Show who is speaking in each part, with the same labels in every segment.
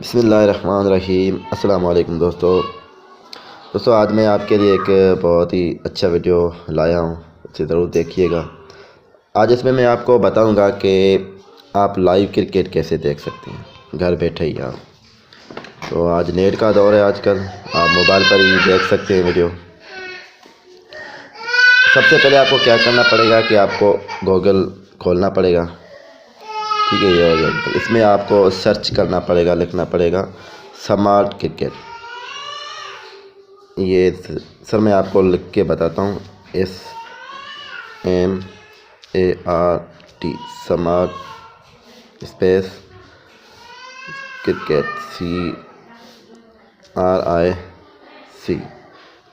Speaker 1: बिस्मिल्लाहिर्रहमानिर्रहीम। अस्सलाम वालेकुम दोस्तों आज मैं आपके लिए एक बहुत ही अच्छा वीडियो लाया हूँ, इसे ज़रूर देखिएगा। आज इसमें मैं आपको बताऊँगा कि आप लाइव क्रिकेट कैसे देख सकते हैं घर बैठे ही आप। तो आज नेट का दौर है, आजकल आप मोबाइल पर ही देख सकते हैं वीडियो। सबसे पहले आपको क्या करना पड़ेगा कि आपको गूगल खोलना पड़ेगा, ठीक है। ये हो गया। तो इसमें आपको सर्च करना पड़ेगा, लिखना पड़ेगा स्मार्ट क्रिकेट। ये सर मैं आपको लिख के बताता हूँ, SMART smart space cricket CRIC।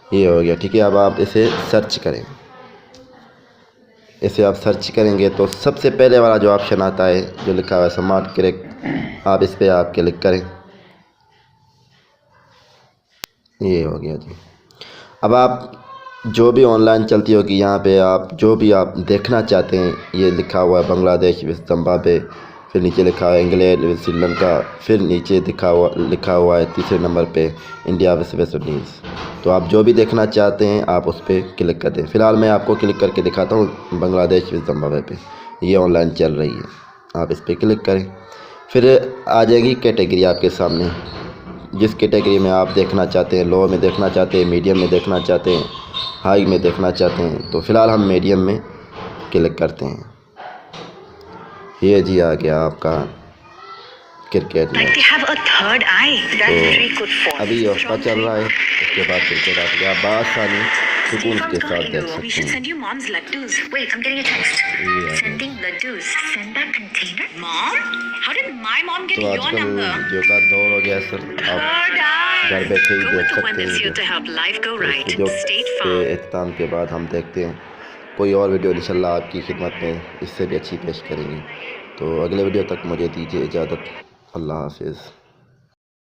Speaker 1: ये हो गया, ठीक है। अब आप इसे सर्च करें। इसे आप सर्च करेंगे तो सबसे पहले वाला जो ऑप्शन आता है जो लिखा हुआ है स्मार्ट क्रिकेट, आप इस पर आप क्लिक करें। ये हो गया जी। अब आप जो भी ऑनलाइन चलती होगी यहाँ पे आप जो भी आप देखना चाहते हैं, ये लिखा हुआ है बांग्लादेश विद जिम्बाब्वे, फिर नीचे लिखा हुआ है इंग्लैंड विद श्रीलंका, फिर नीचे लिखा हुआ है तीसरे नंबर पे इंडिया विद वेस्ट इंडीज़। तो आप जो भी देखना चाहते हैं आप उस पर क्लिक कर दें। फ़िलहाल मैं आपको क्लिक करके दिखाता हूँ बांग्लादेश विद जिम्बाब्वे पे, ये ऑनलाइन चल रही है। आप इस पर क्लिक करें, फिर आ जाएगी कैटेगरी आपके सामने। जिस कैटेगरी में आप देखना चाहते हैं, लो में देखना चाहते हैं, मीडियम में देखना चाहते हैं, हाई में देखना चाहते हैं, तो फ़िलहाल हम मीडियम में क्लिक करते हैं। ये जी आ गया आपका क्रिकेट में। तो अभी हफ्ता चल रहा है, उसके बाद क्रिकेट आ गया। आप आसानी सुकून के साथ देख सकते हैं। तो आजकल वीडियो का दौर हो गया सर, आप घर बैठे ही देख सकते हैं। वीडियो के इख्तिताम के बाद हम देखते हैं कोई और वीडियो इंशाल्लाह आपकी खिदमत में इससे भी अच्छी पेश करेंगे। तो अगले वीडियो तक मुझे दीजिए इजाज़त। अल्लाह हाफिज़।